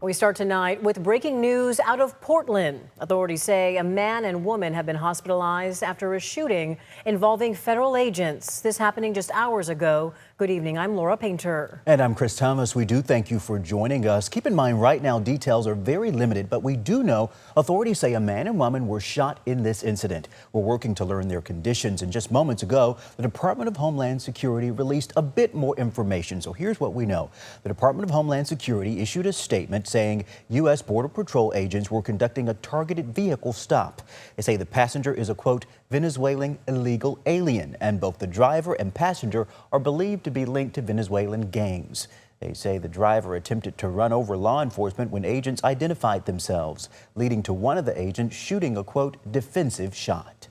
We start tonight with breaking news out of Portland. Authorities say a man and woman have been hospitalized after a shooting involving federal agents. This happening just hours ago. Good evening. I'm Laura Painter. And I'm Chris Thomas. We do thank you for joining us. Keep in mind right now details are very limited, but we do know authorities say a man and woman were shot in this incident. We're working to learn their conditions. And just moments ago, the Department of Homeland Security released a bit more information. So here's what we know. The Department of Homeland Security issued a statement saying U.S. Border Patrol agents were conducting a targeted vehicle stop. They say the passenger is a, quote, Venezuelan illegal alien, and both the driver and passenger are believed to be linked to Venezuelan gangs. They say the driver attempted to run over law enforcement when agents identified themselves, leading to one of the agents shooting a, quote, defensive shot.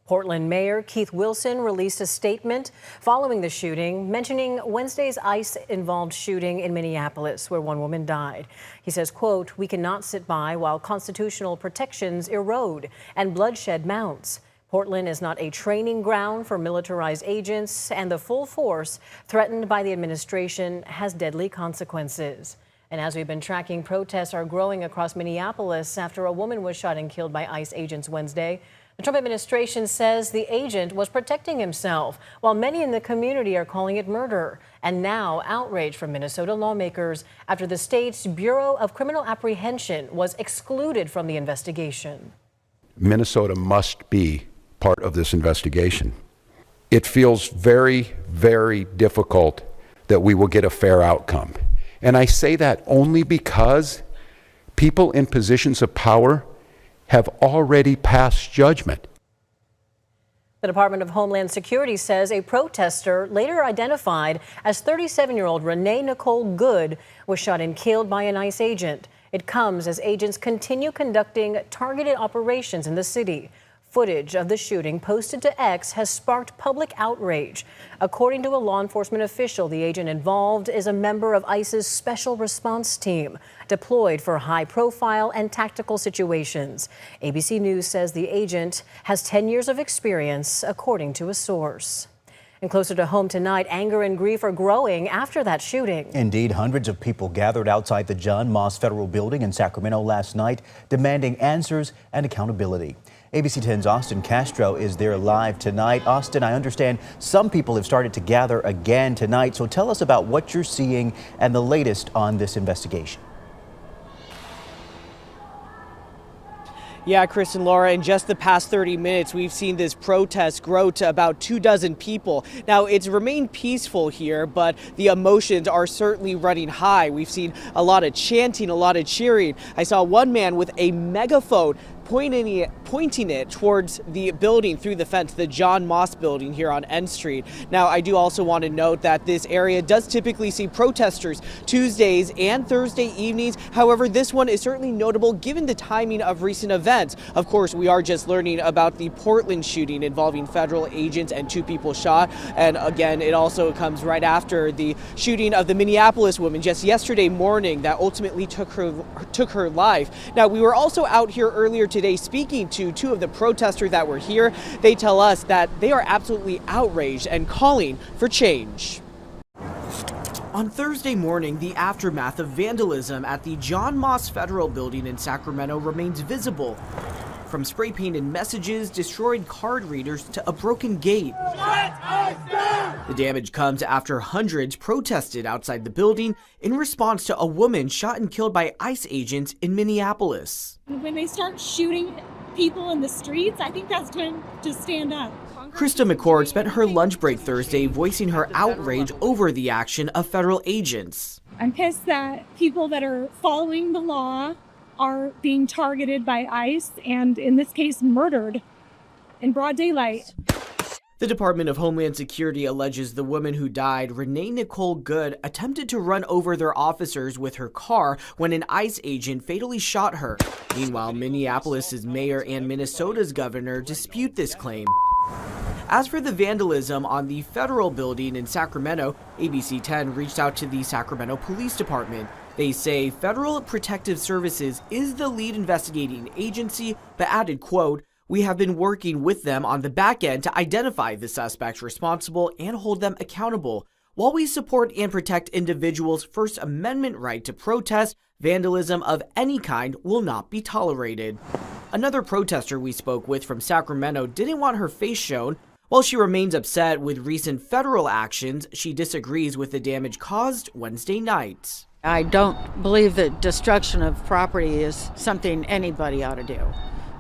Portland Mayor Keith Wilson released a statement following the shooting, mentioning Wednesday's ICE-involved shooting in Minneapolis, where one woman died. He says, quote, we cannot sit by while constitutional protections erode and bloodshed mounts. Portland is not a training ground for militarized agents, and the full force threatened by the administration has deadly consequences. And as we've been tracking, protests are growing across Minneapolis after a woman was shot and killed by ICE agents Wednesday. The Trump administration says the agent was protecting himself, while many in the community are calling it murder. And now outrage from Minnesota lawmakers after the state's Bureau of Criminal Apprehension was excluded from the investigation. Minnesota must be part of this investigation. It feels very, very difficult that we will get a fair outcome. And I say that only because people in positions of power have already passed judgment. The Department of Homeland Security says a protester, later identified as 37-year-old Renee Nicole Good, was shot and killed by an ICE agent. It comes as agents continue conducting targeted operations in the city. Footage of the shooting posted to X has sparked public outrage. According to a law enforcement official, the agent involved is a member of ICE's Special Response Team, deployed for high-profile and tactical situations. ABC News says the agent has 10 years of experience, according to a source. And closer to home tonight, anger and grief are growing after that shooting. Indeed, hundreds of people gathered outside the John Moss Federal Building in Sacramento last night, demanding answers and accountability. ABC 10's Austin Castro is there live tonight. Austin, I understand some people have started to gather again tonight, so tell us about what you're seeing and the latest on this investigation. Yeah, Chris and Laura, in just the past 30 minutes, we've seen this protest grow to about 24 people. Now, it's remained peaceful here, but the emotions are certainly running high. We've seen a lot of chanting, a lot of cheering. I saw one man with a megaphone pointing it towards the building through the fence, the John Moss building here on N Street. Now, I do also want to note that this area does typically see protesters Tuesdays and Thursday evenings. However, this one is certainly notable given the timing of recent events. Of course, we are just learning about the Portland shooting involving federal agents and 2 people shot. And again, it also comes right after the shooting of the Minneapolis woman just yesterday morning that ultimately took her life. Now, we were also out here earlier today speaking to 2 of the protesters that were here. They tell us that they are absolutely outraged and calling for change. On Thursday morning, the aftermath of vandalism at the John Moss Federal Building in Sacramento remains visible. From spray-painted messages, destroyed card readers, to a broken gate. The damage comes after hundreds protested outside the building in response to a woman shot and killed by ICE agents in Minneapolis. When they start shooting people in the streets, I think that's time to stand up. Krista McCord spent her lunch break Thursday voicing her outrage over the action of federal agents. I'm pissed that people that are following the law are being targeted by ICE and, in this case, murdered in broad daylight. The Department of Homeland Security alleges the woman who died, Renee Nicole Good, attempted to run over their officers with her car when an ICE agent fatally shot her. Meanwhile, Minneapolis's mayor and Minnesota's governor dispute this claim. As for the vandalism on the federal building in Sacramento, ABC10 reached out to the Sacramento Police Department. They say Federal Protective Services is the lead investigating agency, but added, quote, "We have been working with them on the back end to identify the suspects responsible and hold them accountable. While we support and protect individuals' First Amendment right to protest, Vandalism of any kind will not be tolerated. Another protester we spoke with from Sacramento didn't want her face shown. While she remains upset with recent federal actions, she disagrees with the damage caused Wednesday night. I don't believe that destruction of property is something anybody ought to do.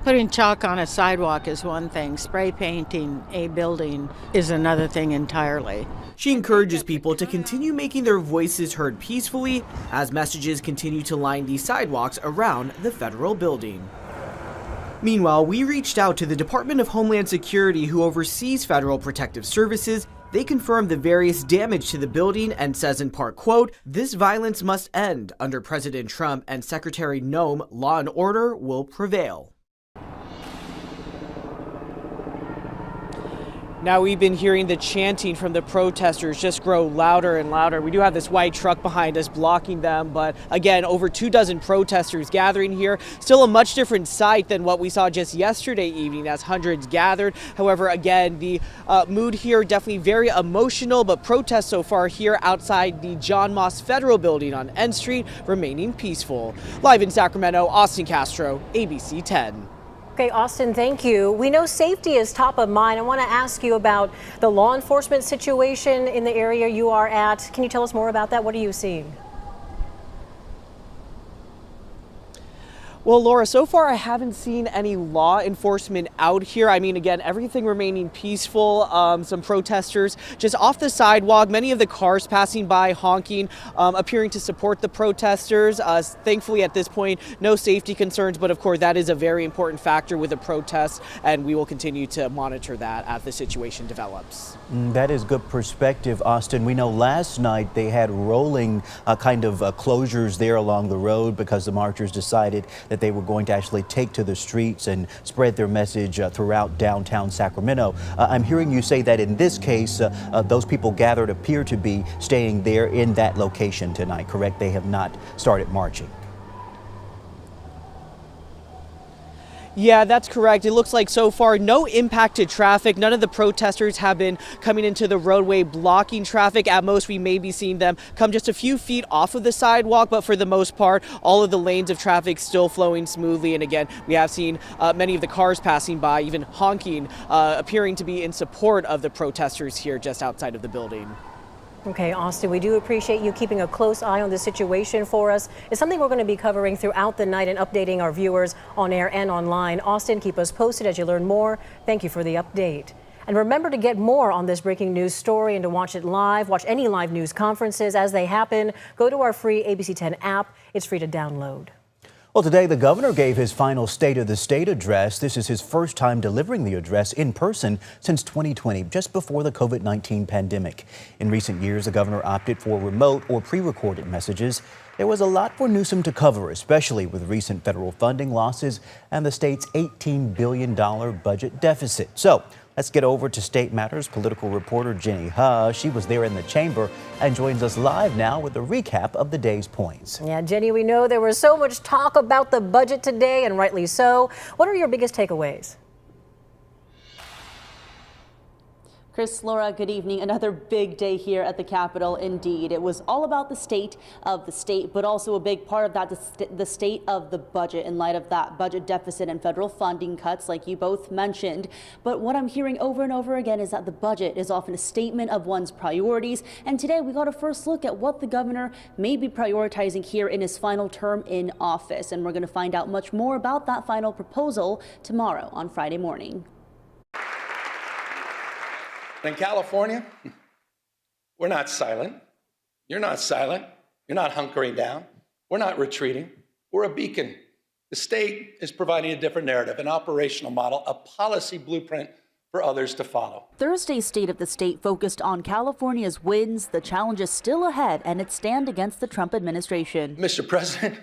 Putting chalk on a sidewalk is one thing. Spray painting a building is another thing entirely. She encourages people to continue making their voices heard peacefully as messages continue to line the sidewalks around the federal building. Meanwhile, we reached out to the Department of Homeland Security, who oversees federal protective services. They confirmed the various damage to the building and says in part, quote, "This violence must end. Under President Trump and Secretary Noem, law and order will prevail." Now we've been hearing the chanting from the protesters just grow louder and louder. We do have this white truck behind us blocking them, but again, over 24 protesters gathering here. Still a much different sight than what we saw just yesterday evening as hundreds gathered. However, again, the mood here definitely very emotional, but protests so far here outside the John Moss Federal Building on N Street remaining peaceful. Live in Sacramento, Austin Castro, ABC 10. Okay, Austin, thank you. We know safety is top of mind. I want to ask you about the law enforcement situation in the area you are at. Can you tell us more about that? What are you seeing? Well, Laura, so far I haven't seen any law enforcement out here. I mean, again, everything remaining peaceful. Some protesters just off the sidewalk, many of the cars passing by honking, appearing to support the protesters. Thankfully, at this point, no safety concerns, but of course, that is a very important factor with the protests, and we will continue to monitor that as the situation develops. That is good perspective, Austin. We know last night they had rolling closures there along the road because the marchers decided that they were going to actually take to the streets and spread their message throughout downtown Sacramento. I'm hearing you say that in this case, those people gathered appear to be staying there in that location tonight, correct? They have not started marching. Yeah, that's correct. It looks like so far no impact to traffic. None of the protesters have been coming into the roadway blocking traffic. At most, we may be seeing them come just a few feet off of the sidewalk, but for the most part, all of the lanes of traffic still flowing smoothly. And again, we have seen many of the cars passing by, even honking, appearing to be in support of the protesters here just outside of the building. Okay, Austin, we do appreciate you keeping a close eye on this situation for us. It's something we're going to be covering throughout the night and updating our viewers on air and online. Austin, keep us posted as you learn more. Thank you for the update. And remember to get more on this breaking news story and to watch it live. Watch any live news conferences as they happen. Go to our free ABC10 app. It's free to download. Well, today the governor gave his final State of the State address. This is his first time delivering the address in person since 2020, just before the COVID-19 pandemic. In recent years, the governor opted for remote or pre-recorded messages. There was a lot for Newsom to cover, especially with recent federal funding losses and the state's $18 billion budget deficit. So let's get over to State Matters political reporter Jenny Ha. She was there in the chamber and joins us live now with a recap of the day's points. Yeah, Jenny, we know there was so much talk about the budget today, and rightly so. What are your biggest takeaways? Chris, Laura, good evening. Another big day here at the Capitol. Indeed, it was all about the state of the state, but also a big part of that, the state of the budget in light of that budget deficit and federal funding cuts, like you both mentioned. But what I'm hearing over and over again is that the budget is often a statement of one's priorities. And today we got a first look at what the governor may be prioritizing here in his final term in office. And we're going to find out much more about that final proposal tomorrow on Friday morning. In California, we're not silent. You're not silent. You're not hunkering down. We're not retreating. We're a beacon. The state is providing a different narrative, an operational model, a policy blueprint for others to follow. Thursday's State of the State focused on California's wins, the challenges still ahead, and its stand against the Trump administration. Mr. President,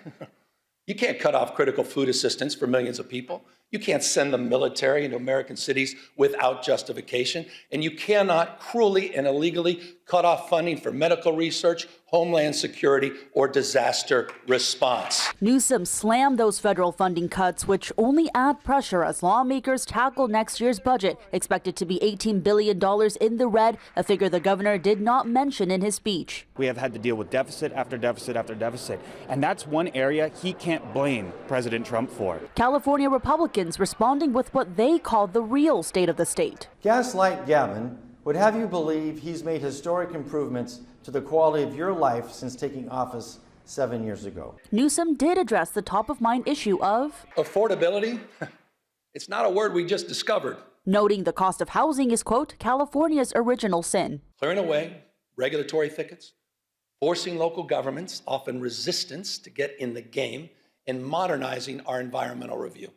you can't cut off critical food assistance for millions of people. You can't send the military into American cities without justification. And you cannot cruelly and illegally cut off funding for medical research, homeland security, or disaster response. Newsom slammed those federal funding cuts, which only add pressure as lawmakers tackle next year's budget, expected to be $18 billion in the red, a figure the governor did not mention in his speech. We have had to deal with deficit after deficit after deficit, and that's one area he can't blame President Trump for. California Republicans responding with what they call the real state of the state. Gaslight Gavin would have you believe he's made historic improvements to the quality of your life since taking office 7 years ago. Newsom did address the top-of-mind issue of Affordability? It's not a word we just discovered. noting the cost of housing is, quote, California's original sin. Clearing away regulatory thickets, forcing local governments, often resistance, to get in the game, and modernizing our environmental review.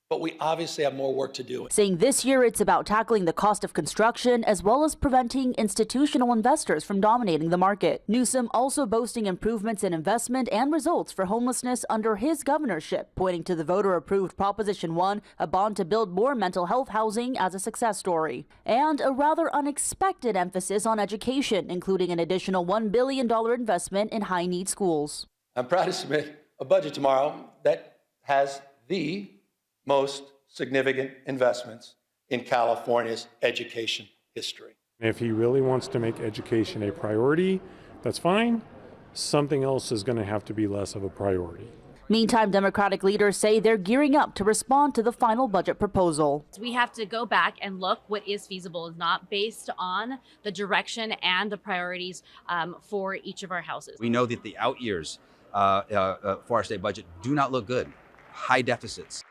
But we obviously have more work to do. Saying this year it's about tackling the cost of construction as well as preventing institutional investors from dominating the market. Newsom also boasting improvements in investment and results for homelessness under his governorship, pointing to the voter-approved Proposition 1, a bond to build more mental health housing, as a success story. And a rather unexpected emphasis on education, including an additional $1 billion investment in high-need schools. I'm proud to submit a budget tomorrow that has the most significant investments in California's education history. If he really wants to make education a priority, that's fine. Something else is going to have to be less of a priority. Meantime, Democratic leaders say they're gearing up to respond to the final budget proposal. We have to go back and look what is feasible is not based on the direction and the priorities for each of our houses. We know that the out years for our state budget do not look good. High deficits.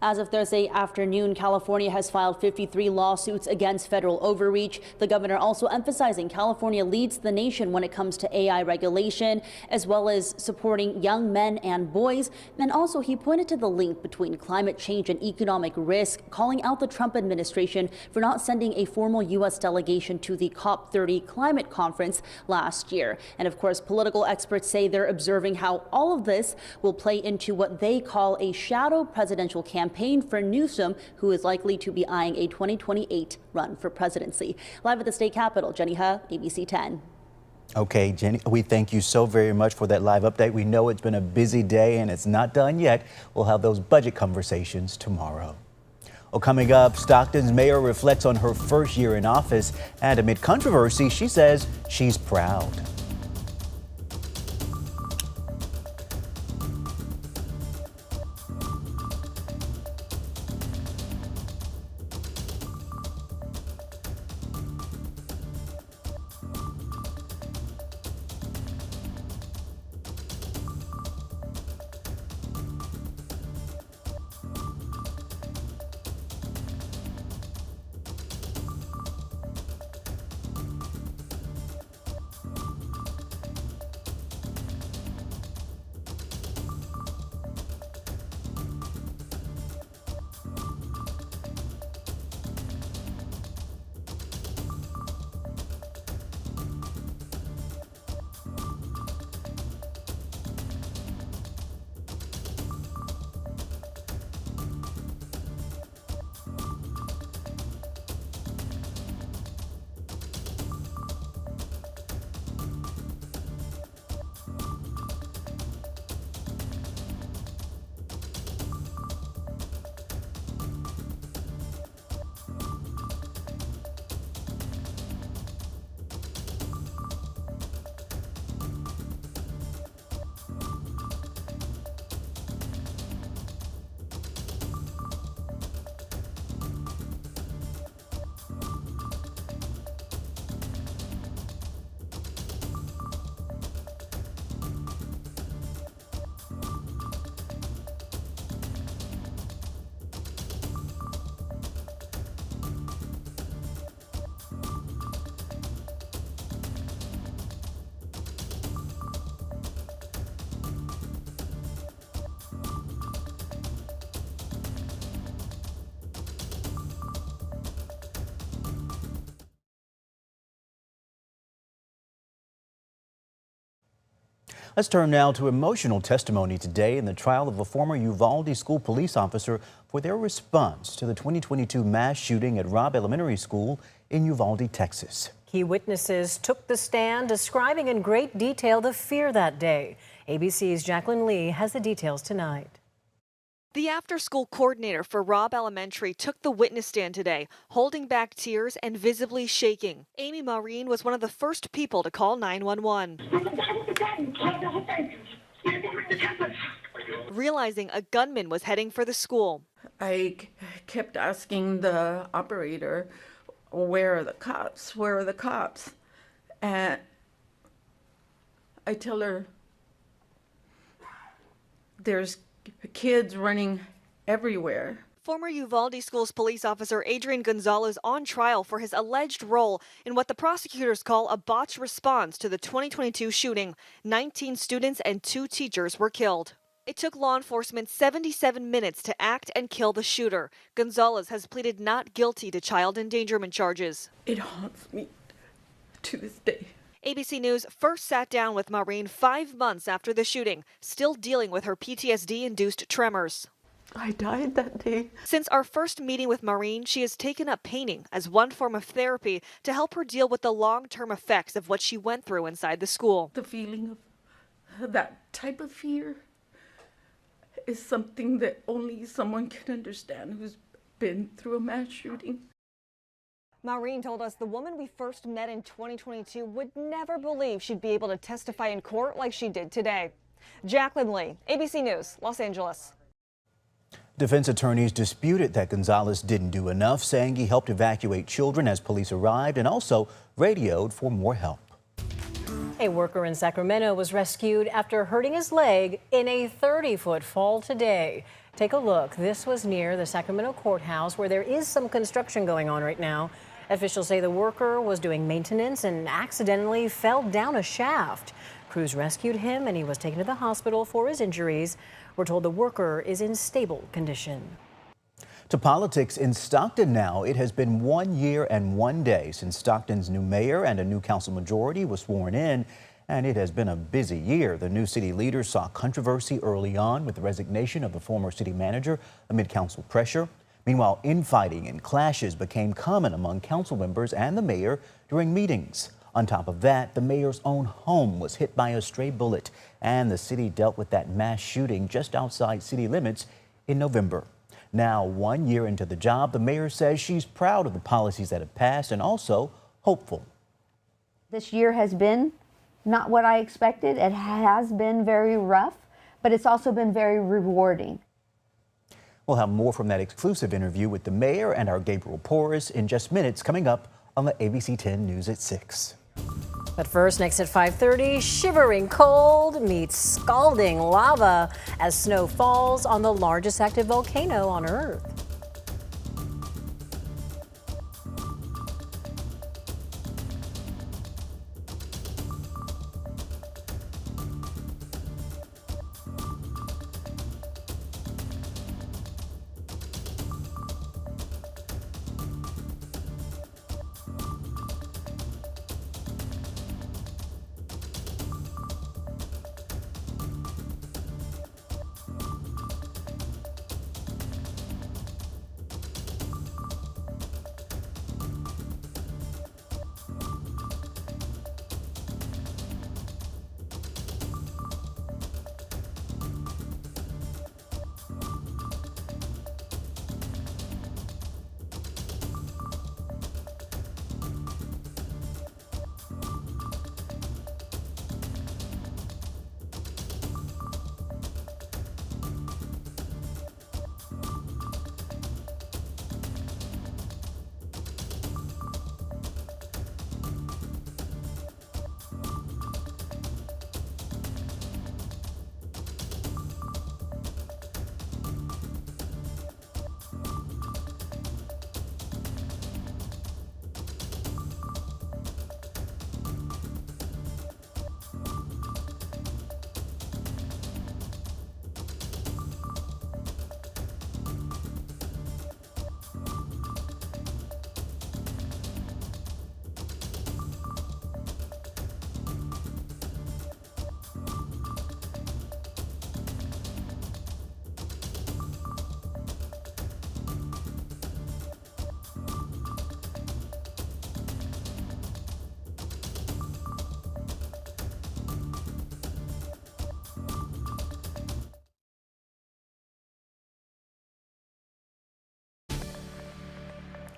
As of Thursday afternoon, California has filed 53 lawsuits against federal overreach. The governor also emphasizing California leads the nation when it comes to AI regulation, as well as supporting young men and boys. And also he pointed to the link between climate change and economic risk, calling out the Trump administration for not sending a formal U.S. delegation to the COP30 climate conference last year. And of course, political experts say they're observing how all of this will play into what they call a shadow presidential campaign for Newsom, who is likely to be eyeing a 2028 run for presidency. Live at the state capitol, Jenny He, ABC 10. Okay, Jenny, we thank you so very much for that live update. We know it's been a busy day and it's not done yet. We'll have those budget conversations tomorrow. Well, coming up, Stockton's mayor reflects on her first year in office, and amid controversy, she says she's proud. Let's turn now to emotional testimony today in the trial of a former Uvalde school police officer for their response to the 2022 mass shooting at Robb Elementary School in Uvalde, Texas. Key witnesses took the stand, describing in great detail the fear that day. ABC's Jacqueline Lee has the details tonight. The after-school coordinator for Robb Elementary took the witness stand today, holding back tears and visibly shaking. Amy Maureen was one of the first people to call 911. Realizing a gunman was heading for the school. I kept asking the operator, where are the cops? Where are the cops? And I tell her, there's kids running everywhere. Former Uvalde Schools police officer Adrian Gonzalez on trial for his alleged role in what the prosecutors call a botched response to the 2022 shooting. 19 students and 2 teachers were killed. It took law enforcement 77 minutes to act and kill the shooter. Gonzalez has pleaded not guilty to child endangerment charges. It haunts me to this day. ABC News first sat down with Maureen 5 months after the shooting, still dealing with her PTSD-induced tremors. I died that day. Since our first meeting with Maureen, she has taken up painting as one form of therapy to help her deal with the long-term effects of what she went through inside the school. The feeling of that type of fear is something that only someone can understand who's been through a mass shooting. Maureen told us the woman we first met in 2022 would never believe she'd be able to testify in court like she did today. Jacqueline Lee, ABC News, Los Angeles. Defense attorneys disputed that Gonzalez didn't do enough, saying he helped evacuate children as police arrived and also radioed for more help. A worker in Sacramento was rescued after hurting his leg in a 30-foot fall today. Take a look. This was near the Sacramento courthouse, where there is some construction going on right now. Officials say the worker was doing maintenance and accidentally fell down a shaft. Crews rescued him and he was taken to the hospital for his injuries. We're told the worker is in stable condition. To politics in Stockton now. It has been 1 year and 1 day since Stockton's new mayor and a new council majority was sworn in, and it has been a busy year. The new city leaders saw controversy early on with the resignation of the former city manager amid council pressure. Meanwhile, infighting and clashes became common among council members and the mayor during meetings. On top of that, the mayor's own home was hit by a stray bullet, and the city dealt with that mass shooting just outside city limits in November. Now, 1 year into the job, the mayor says she's proud of the policies that have passed and also hopeful. This year has been not what I expected. It has been very rough, but it's also been very rewarding. We'll have more from that exclusive interview with the mayor and our Gabriel Porras in just minutes, coming up on the ABC 10 News at 6. But first, next at 5:30, shivering cold meets scalding lava as snow falls on the largest active volcano on Earth.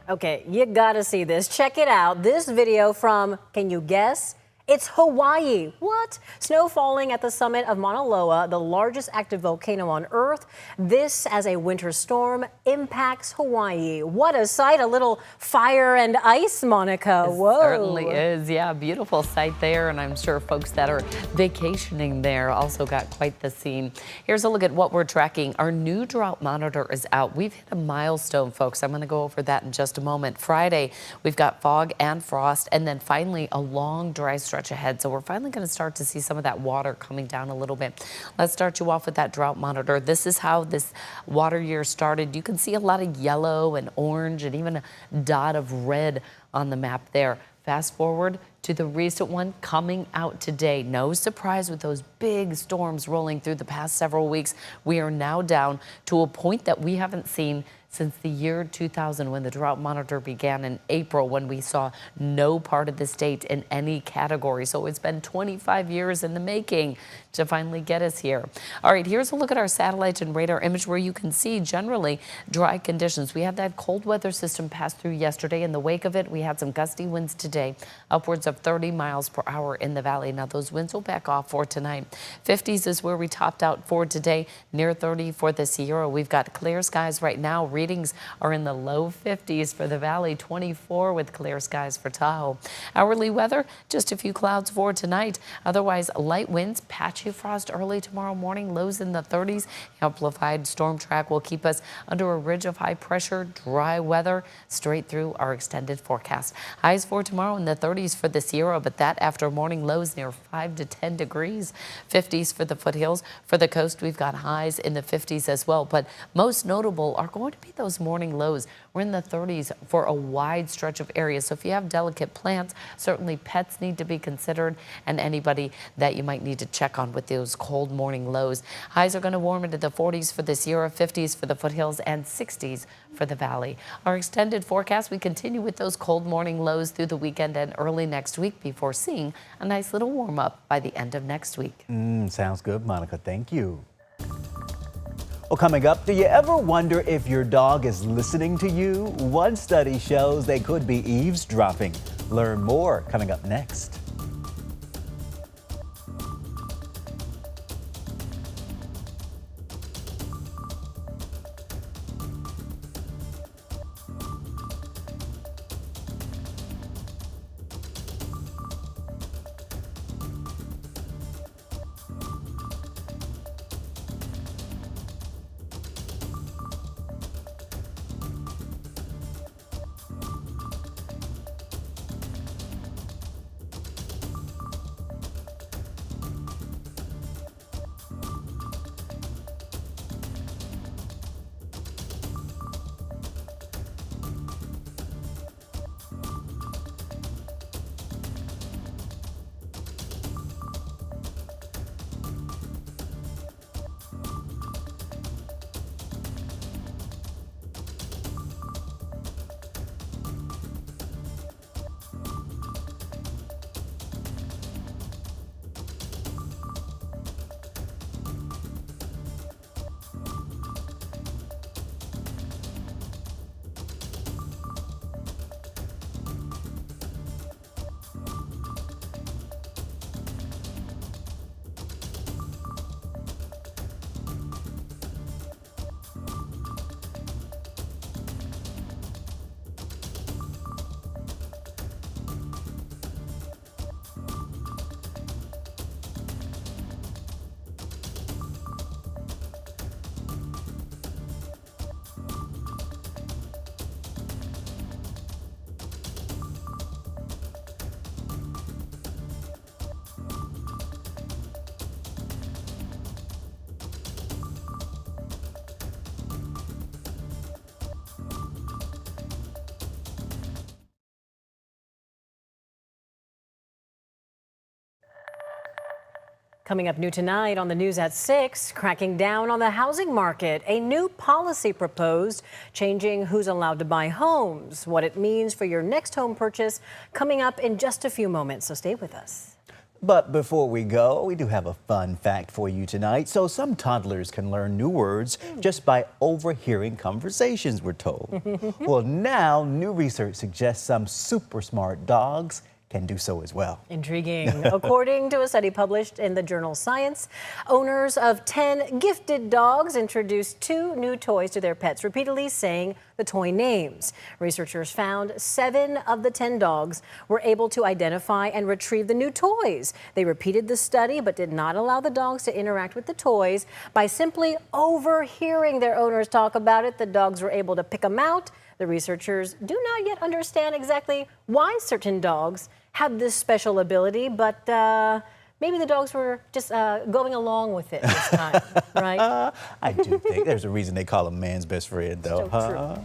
Okay, you gotta see this. Check it out. This video from, can you guess? It's Hawaii. What? Snow falling at the summit of Mauna Loa, the largest active volcano on Earth. This, as a winter storm, impacts Hawaii. What a sight. A little fire and ice, Monica. Whoa. Certainly is. Yeah, beautiful sight there. And I'm sure folks that are vacationing there also got quite the scene. Here's a look at what we're tracking. Our new drought monitor is out. We've hit a milestone, folks. I'm going to go over that in just a moment. Friday, we've got fog and frost, and then finally a long dry stretch ahead. So we're finally going to start to see some of that water coming down a little bit. Let's start you off with that drought monitor. This is how this water year started. You can see a lot of yellow and orange and even a dot of red on the map there. Fast forward to the recent one coming out today. No surprise with those big storms rolling through the past several weeks. We are now down to a point that we haven't seen since the year 2000, when the drought monitor began in April, when we saw no part of the state in any category. So it's been 25 years in the making to finally get us here. All right, here's a look at our satellite and radar image where you can see generally dry conditions. We had that cold weather system pass through yesterday. In the wake of it, we had some gusty winds today, upwards of 30 miles per hour in the valley. Now those winds will back off for tonight. 50s is where we topped out for today, near 30 for the Sierra. We've got clear skies right now. Readings are in the low 50s for the valley, 24 with clear skies for Tahoe. Hourly weather, just a few clouds for tonight. Otherwise, light winds, patchy frost early tomorrow morning, lows in the 30s. Amplified storm track will keep us under a ridge of high pressure, dry weather straight through our extended forecast. Highs for tomorrow in the 30s for the Sierra, but that after morning lows near 5 to 10 degrees. 50s for the foothills. For the coast, we've got highs in the 50s as well, but most notable are going to be those morning lows. We're in the 30s for a wide stretch of areas. So if you have delicate plants, certainly pets need to be considered, and anybody that you might need to check on with those cold morning lows. Highs are going to warm into the 40s for the Sierra, 50s for the foothills, and 60s for the valley. Our extended forecast, we continue with those cold morning lows through the weekend and early next week before seeing a nice little warm up by the end of next week. Sounds good, Monica. Thank you. Well, coming up, do you ever wonder if your dog is listening to you? One study shows they could be eavesdropping. Learn more coming up next. Coming up new tonight on the news at 6, cracking down on the housing market. A new policy proposed changing who's allowed to buy homes, what it means for your next home purchase, coming up in just a few moments. So stay with us. But before we go, we do have a fun fact for you tonight. So some toddlers can learn new words just by overhearing conversations, we're told. Well, now new research suggests some super smart dogs can do so as well. Intriguing. According to a study published in the journal Science, owners of 10 gifted dogs introduced 2 new toys to their pets, repeatedly saying the toy names. Researchers found 7 of the 10 dogs were able to identify and retrieve the new toys. They repeated the study but did not allow the dogs to interact with the toys. By simply overhearing their owners talk about it, the dogs were able to pick them out. The researchers do not yet understand exactly why certain dogs have this special ability, but maybe the dogs were just going along with it this time, right? I do think there's a reason they call him man's best friend, though. So true.